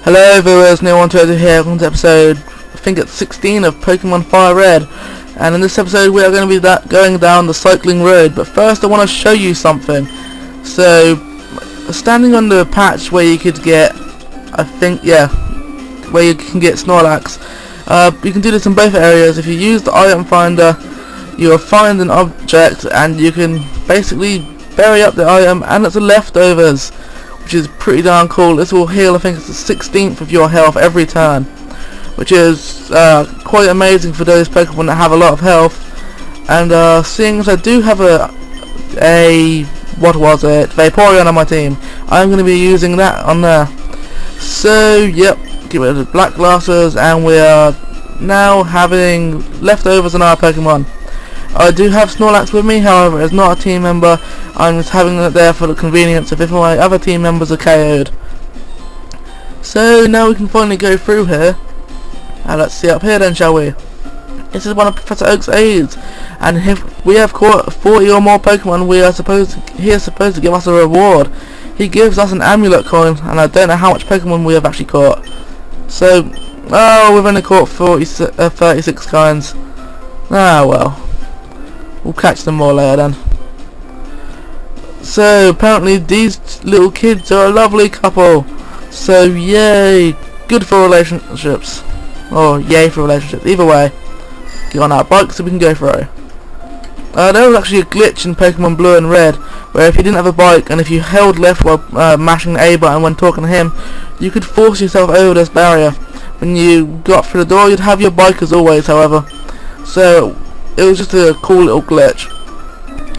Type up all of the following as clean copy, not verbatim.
Hello viewers, Neil120 here. Welcome to episode, I think it's 16 of Pokemon FireRed. And in this episode we are going to be going down the cycling road. But first I want to show you something. So, standing on the patch where you could get, where you can get Snorlax. You can do this in both areas. If you use the item finder, you will find an object and you can basically bury up the item, and it's the leftovers, which is pretty darn cool. This will heal, I think it's the 16th of your health every turn, which is quite amazing for those Pokemon that have a lot of health. And seeing as I do have a Vaporeon on my team, I'm going to be using that on there. So yep, get rid of the black glasses, and we are now having leftovers in our Pokemon. I do have Snorlax with me, however it's not a team member. I'm just having it there for the convenience of if my other team members are KO'd. So now we can finally go through here. And let's see up here then, shall we? This is one of Professor Oak's aids, and if we have caught 40 or more Pokemon, he is supposed to give us a reward. He gives us an amulet coin, and I don't know how much Pokemon we have actually caught. So, we've only caught 36 coins. Ah well. We'll catch them more later then. So apparently these little kids are a lovely couple. So yay, good for relationships. Or yay for relationships. Either way, get on our bike so we can go through. There was actually a glitch in Pokemon Blue and Red, where if you didn't have a bike and if you held left while mashing the A button when talking to him, you could force yourself over this barrier. When you got through the door, you'd have your bike as always, however. So it was just a cool little glitch.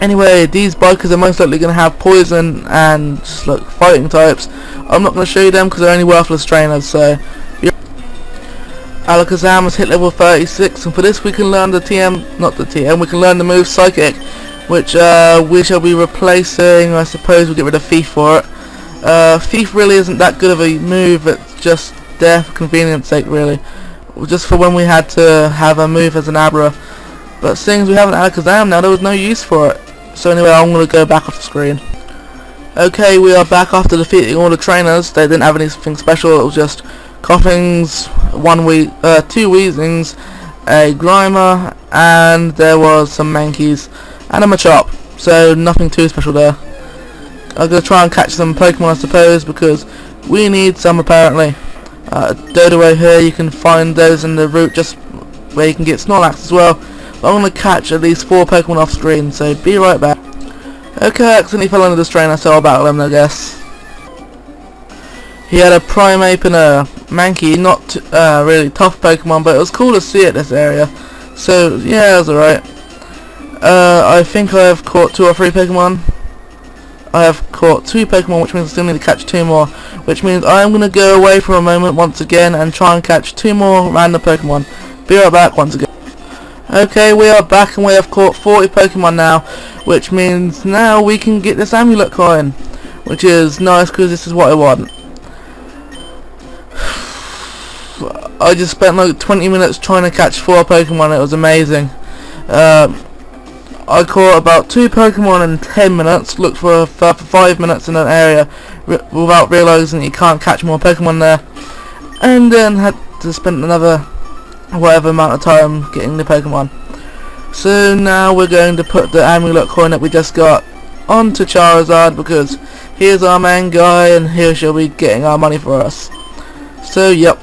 Anyway, these bikers are most likely going to have poison and just like fighting types. I'm not going to show you them because they're only worthless trainers. So Alakazam has hit level 36, and for this we can learn the we can learn the move Psychic, which we shall be replacing. I suppose we'll get rid of Thief for it. Thief really isn't that good of a move. It's just there for convenience sake, really, just for when we had to have a move as an Abra. But seeing as we have an Alakazam now, there was no use for it. So anyway, I'm going to go back off the screen. Okay, we are back after defeating all the trainers. They didn't have anything special. It was just Coughings, 2 Weezings, a Grimer, and there was some Mankeys, and a Machop. So nothing too special there. I'm going to try and catch some Pokemon, I suppose, because we need some apparently. Dodo here, you can find those in the route just where you can get Snorlax as well. I'm going to catch at least 4 Pokemon off screen, so be right back. Okay, I accidentally fell under this trainer, so I'll battle him, I guess. He had a Primeape and a Mankey, not really tough Pokemon, but it was cool to see it this area. So yeah, it was alright. I think I have caught 2 or 3 Pokemon. I have caught 2 Pokemon, which means I still need to catch 2 more. Which means I'm going to go away for a moment once again and try and catch 2 more random Pokemon. Be right back once again. Okay, we are back and we have caught 40 Pokemon now, which means now we can get this amulet coin, which is nice because this is what I want. I just spent like 20 minutes trying to catch 4 Pokemon. It was amazing. I caught about 2 Pokemon in 10 minutes, looked for 5 minutes in an area without realising that you can't catch more Pokemon there, and then had to spend another whatever amount of time getting the Pokemon. So now we're going to put the amulet coin that we just got onto Charizard, because here's our main guy and here she'll be getting our money for us. So yep,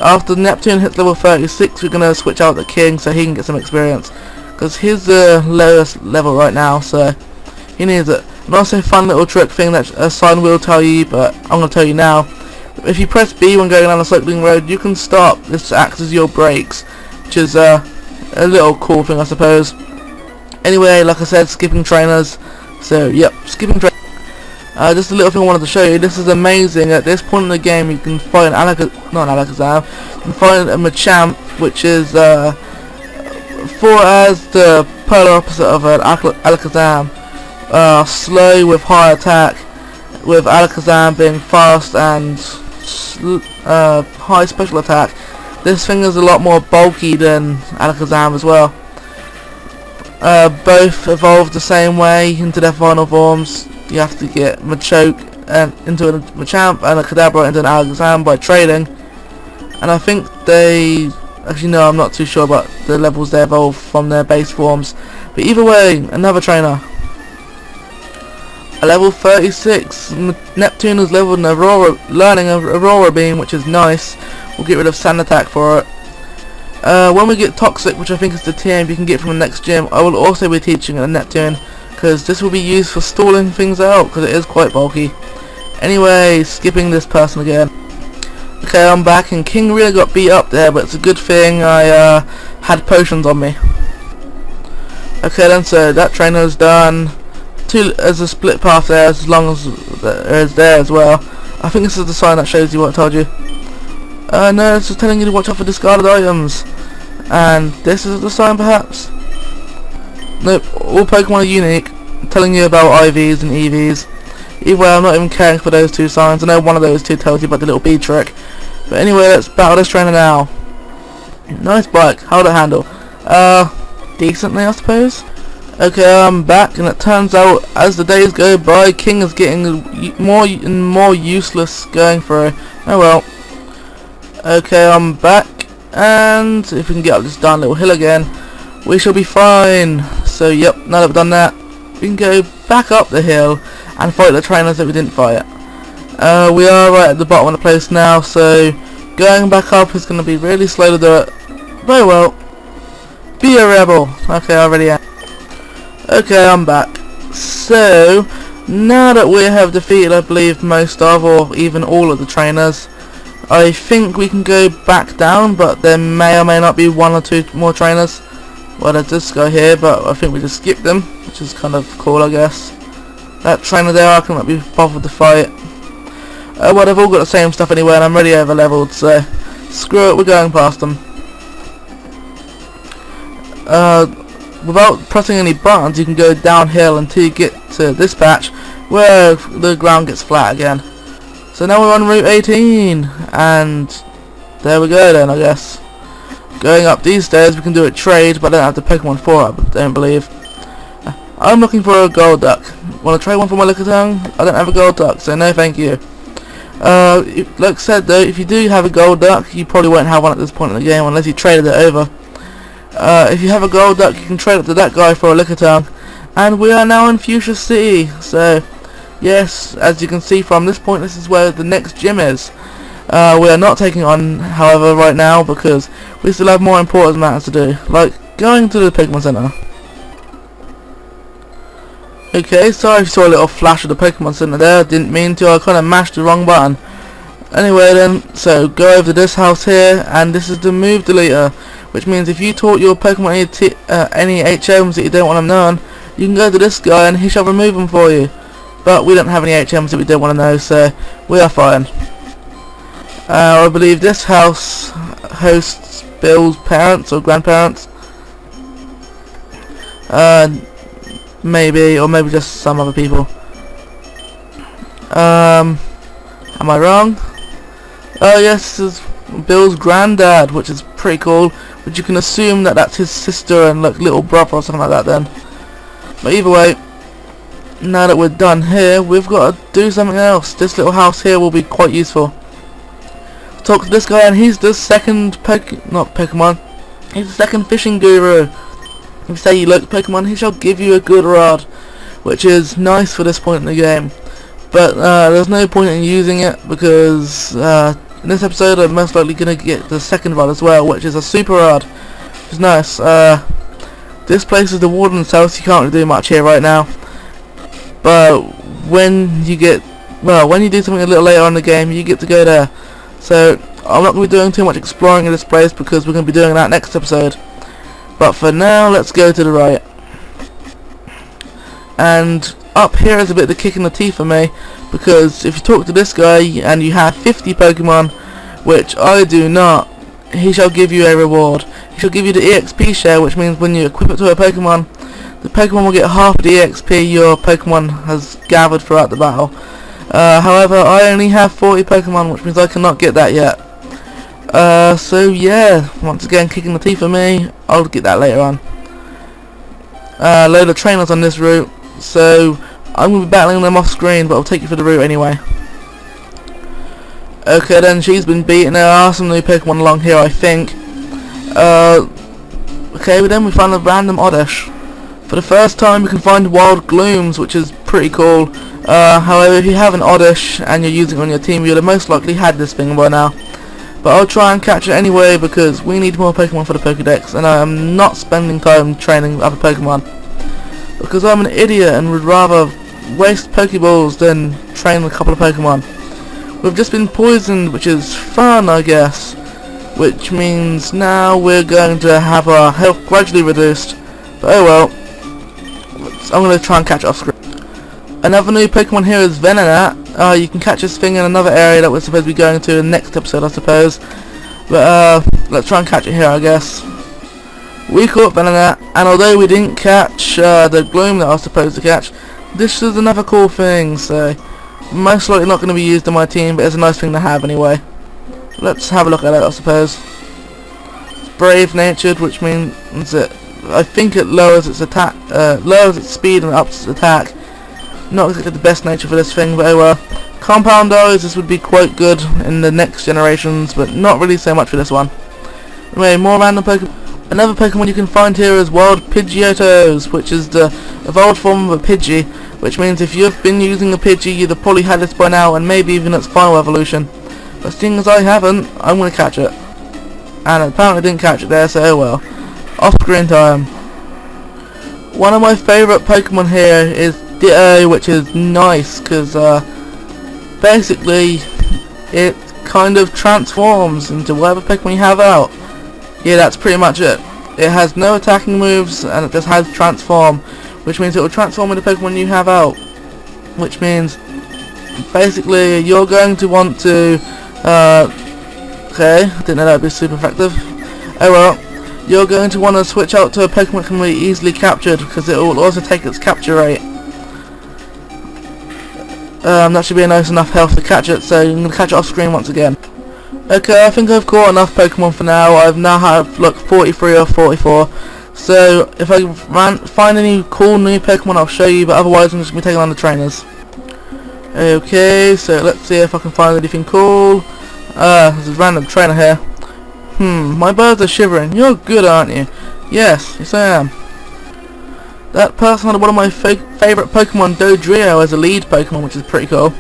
after Neptune hits level 36 we're going to switch out the King so he can get some experience, because he's the lowest level right now, so he needs it. And also a fun little trick thing that a sign will tell you, but I'm going to tell you now. If you press B when going down the cycling road, you can stop. This acts as your brakes, which is a little cool thing, I suppose. Anyway, like I said, skipping trainers. So yep, skipping trainers. Just a little thing I wanted to show you. This is amazing. At this point in the game, you can find Alakazam. You can find a Machamp, which is as the polar opposite of an Alakazam. Slow with high attack, with Alakazam being fast and high special attack. This thing is a lot more bulky than Alakazam as well. Both evolve the same way into their final forms. You have to get Machoke into a Machamp and a Kadabra into an Alakazam by trading. And I think they... Actually no, I'm not too sure about the levels they evolve from their base forms. But either way, another trainer. A level 36. Neptune is leveled an Aurora, learning Aurora Beam, which is nice. We'll get rid of Sand Attack for it. When we get Toxic, which I think is the TM you can get from the next gym, I will also be teaching a Neptune, because this will be used for stalling things out, because it is quite bulky. Anyway, skipping this person again. Okay, I'm back, and King really got beat up there, but it's a good thing I had potions on me. Okay then, so that trainer's done. There's a split path there, as long as there is there as well. I think this is the sign that shows you what I told you. No, this is telling you to watch out for discarded items. And this is the sign perhaps? Nope, all Pokemon are unique. I'm telling you about IVs and EVs. Either way, I'm not even caring for those two signs. I know one of those two tells you about the little bee trick. But anyway, let's battle this trainer now. Nice bike, how'd it handle? Decently I suppose. Okay, I'm back, and it turns out as the days go by, King is getting more and more useless going through. Oh well. Okay, I'm back, and if we can get up this darn little hill again, we shall be fine. So yep, now that we've done that, we can go back up the hill and fight the trainers that we didn't fight. We are right at the bottom of the place now, so going back up is going to be really slow to do it. Very well. Be a rebel. Okay, I already am. Okay, I'm back. So, now that we have defeated, I believe, most of, or even all of the trainers, I think we can go back down, but there may or may not be one or two more trainers. Well, there's this guy here, but I think we just skipped them, which is kind of cool, I guess. That trainer there, I cannot be bothered to fight. Well, they've all got the same stuff anyway, and I'm already over leveled, so screw it, we're going past them. Without pressing any buttons, you can go downhill until you get to this patch where the ground gets flat again. So now we're on Route 18, and there we go then, I guess. Going up these stairs, we can do a trade, but I don't have the Pokemon for it, I don't believe. I'm looking for a gold duck. Want to trade one for my Lickitung? I don't have a gold duck, so no thank you. Like I said though, if you do have a gold duck, you probably won't have one at this point in the game unless you traded it over. If you have a gold duck, you can trade it to that guy for a Lickitung. And we are now in Fuchsia City, so yes, as you can see from this point, this is where the next gym is. We are not taking on, however, right now, because we still have more important matters to do, like going to the Pokemon Center. Okay, sorry if you saw a little flash of the Pokemon Center there, didn't mean to, I kind of mashed the wrong button. Anyway then, so go over to this house here, and this is the move deleter, which means if you taught your Pokemon any HMs that you don't want them known, you can go to this guy and he shall remove them for you. But we don't have any HMs that we don't want to know, so we are fine. I believe this house hosts Bill's parents or grandparents. Maybe, or maybe just some other people. Am I wrong? Oh yes, this is Bill's granddad, which is pretty cool. Which you can assume that that's his sister and like little brother or something like that then. But either way, now that we're done here, we've got to do something else. This little house here will be quite useful. Talk to this guy, and he's the second he's the second fishing guru. If you say you like Pokemon, he shall give you a good rod, which is nice for this point in the game. But there's no point in using it because in this episode I'm most likely going to get the second rod as well, which is a super rod, which is nice. This place is the warden's house. You can't really do much here right now, but when you do something a little later on in the game, you get to go there. So I'm not going to be doing too much exploring in this place because we're going to be doing that next episode. But for now, let's go to the right. And up here is a bit of the kick in the teeth for me, because if you talk to this guy and you have 50 Pokemon, which I do not, he shall give you a reward. He shall give you the EXP share, which means when you equip it to a Pokemon, the Pokemon will get half the EXP your Pokemon has gathered throughout the battle. However, I only have 40 Pokemon, which means I cannot get that yet. So yeah, once again, kicking the teeth for me. I'll get that later on. Load of trainers on this route. So I'm going to be battling them off screen, but I'll take you for the route anyway. Okay then, she's been beaten. There are some new Pokemon along here, I think. Okay, then we found a random Oddish. For the first time we can find wild glooms, which is pretty cool. However, if you have an Oddish and you're using it on your team, you'll have most likely had this thing by now. But I'll try and catch it anyway because we need more Pokemon for the Pokédex, and I am not spending time training other Pokemon. Because I'm an idiot and would rather waste Pokeballs than train a couple of Pokemon. We've just been poisoned, which is fun, I guess. Which means now we're going to have our health gradually reduced. But oh well. I'm going to try and catch it off screen. Another new Pokemon here is Venonat. You can catch this thing in another area that we're supposed to be going to in the next episode, I suppose. But let's try and catch it here, I guess. We caught Venonat, and although we didn't catch the Gloom that I was supposed to catch, this is another cool thing, so most likely not going to be used in my team, but it's a nice thing to have anyway. Let's have a look at it, I suppose. It's brave-natured, which means that I think it lowers its attack, lowers its speed and ups its attack. Not exactly the best nature for this thing, but oh well. Compound eyes, this would be quite good in the next generations, but not really so much for this one. Anyway, more random Pokemon. Another Pokemon you can find here is wild Pidgeotos, which is the evolved form of a Pidgey, which means if you've been using a Pidgey, you'd have probably had this by now, and maybe even its final evolution. But seeing as I haven't, I'm going to catch it. And apparently didn't catch it there, so oh well. Off screen time. One of my favourite Pokemon here is Ditto, which is nice, because basically it kind of transforms into whatever Pokemon you have out. Yeah, that's pretty much it. It has no attacking moves, and it just has transform, which means it will transform into Pokemon you have out. Which means, basically, you're going to want to, okay, I didn't know that would be super effective. Oh well, you're going to want to switch out to a Pokemon that can be easily captured, because it will also take its capture rate. That should be a nice enough health to catch it, so I'm going to catch it off screen once again. Okay, I think I've caught enough Pokemon for now. I've now had, look, 43 or 44. So, if I find any cool new Pokemon, I'll show you, but otherwise I'm just going to be taking on the trainers. Okay, so let's see if I can find anything cool. There's a random trainer here. My birds are shivering. You're good, aren't you? Yes I am. That person had one of my favourite Pokemon, Dodrio, as a lead Pokemon, which is pretty cool.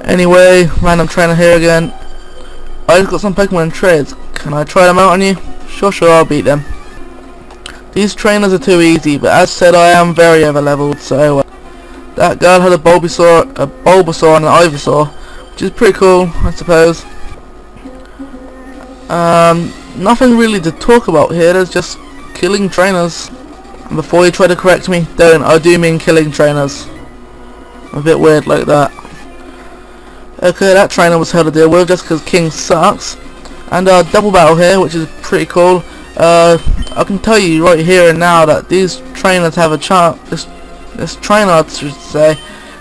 Anyway, random trainer here again. I just got some Pokemon in trades. Can I try them out on you? Sure, I'll beat them. These trainers are too easy, but as said, I am very over leveled, so that girl had a Bulbasaur and an Ivysaur, which is pretty cool, I suppose. Nothing really to talk about here, there's just killing trainers. And before you try to correct me, don't, I do mean killing trainers. I'm a bit weird like that. Okay, that trainer was hard to deal with just because King sucks. And double battle here, which is pretty cool. I can tell you right here and now that these trainers have a this trainer, I should say,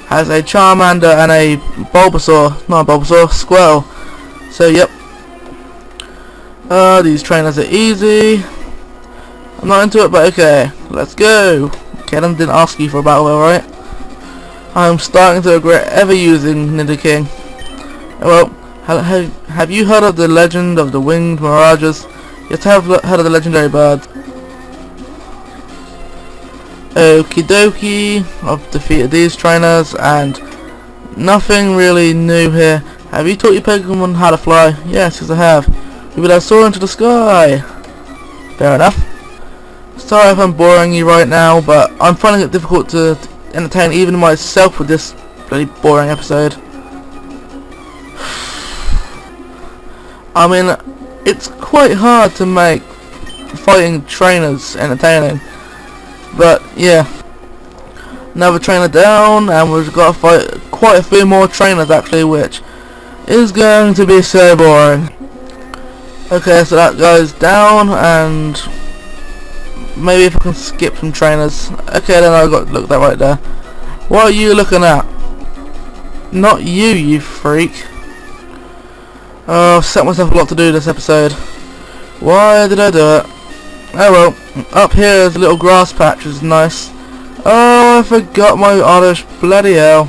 has a Charmander and a Bulbasaur, not a Bulbasaur, Squirtle. So yep. These trainers are easy. I'm not into it, but okay, let's go. Okay, I didn't ask you for a battle, alright? I'm starting to regret ever using Nidoking. Well, have you heard of the legend of the winged mirages? Yes, I have heard of the legendary birds. Okie dokie, I've defeated these trainers, and nothing really new here. Have you taught your Pokemon how to fly? Yes, I have. We will soar into the sky. Fair enough. Sorry if I'm boring you right now, but I'm finding it difficult to entertain even myself with this bloody boring episode. I mean, it's quite hard to make fighting trainers entertaining, but yeah. Another trainer down, and we've got to fight quite a few more trainers actually, which is going to be so boring. Okay, so that guy's down, and maybe if I can skip some trainers. Okay, then I got to look that right there. What are you looking at? Not you, you freak. Oh, I've set myself a lot to do this episode. Why did I do it? Oh well, up here is a little grass patch, which is nice. Oh, I forgot my Oddish. Bloody hell.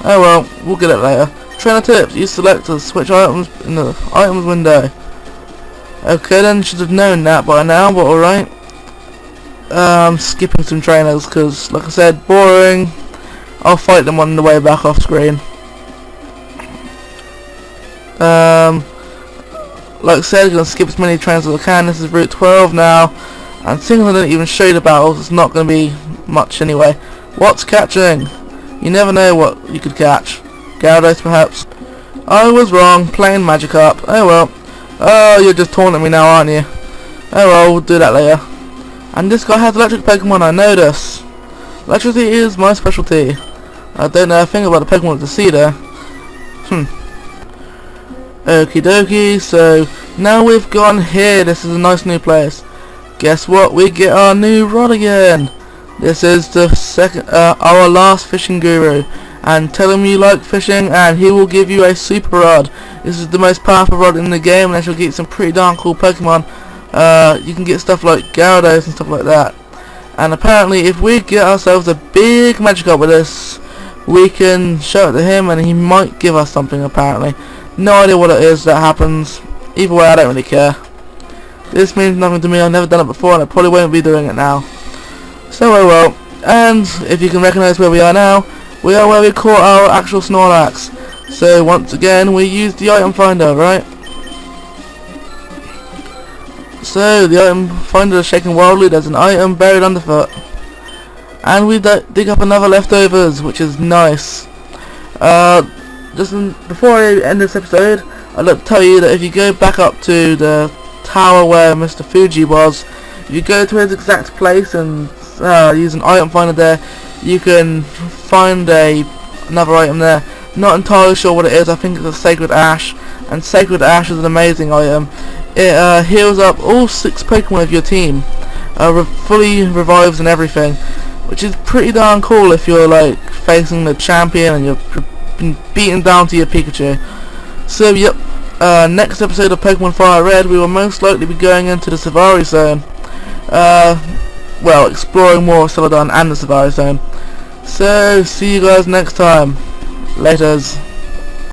Oh well, we'll get it later. Trainer tips. Use select to switch items in the items window. Okay then, should have known that by now, but alright. Skipping some trainers because, like I said, boring. I'll fight them on the way back off screen. Like I said, I'm going to skip as many trainers as I can. This is Route 12 now. And since I didn't even show you the battles, it's not going to be much anyway. What's catching? You never know what you could catch. Gyarados perhaps? I was wrong, plain Magikarp. Oh well. Oh, you're just taunting me now, aren't you? Oh well, we'll do that later. And this guy has electric Pokemon, I know this. Electricity is my specialty. I don't know a thing about the Pokemon to see there. Okie dokie, so now we've gone here. This is a nice new place. Guess what? We get our new rod again. This is the second, our last fishing guru. And tell him you like fishing and he will give you a super rod. This is the most powerful rod in the game and you'll get some pretty darn cool Pokemon. You can get stuff like Gyarados and stuff like that. And apparently if we get ourselves a big Magikarp with this, we can show it to him and he might give us something apparently. No idea what it is that happens. Either way, I don't really care. This means nothing to me. I've never done it before and I probably won't be doing it now. So oh well. And if you can recognise where we are now, we are where we caught our actual Snorlax. So once again we use the item finder, right? So the item finder is shaking wildly. There's an item buried underfoot. And we dig up another leftovers, which is nice. Before I end this episode, I'd like to tell you that if you go back up to the tower where Mr. Fuji was, if you go to his exact place and use an item finder there, you can find another item there. Not entirely sure what it is. I think it's a Sacred Ash, and Sacred Ash is an amazing item. It heals up all 6 Pokemon of your team, fully revives and everything, which is pretty darn cool if you're like facing the champion and you're been beaten down to your Pikachu. So yep, next episode of Pokemon FireRed we will most likely be going into the Safari Zone. Well, exploring more of Celadon and the Safari Zone. So see you guys next time. Laters.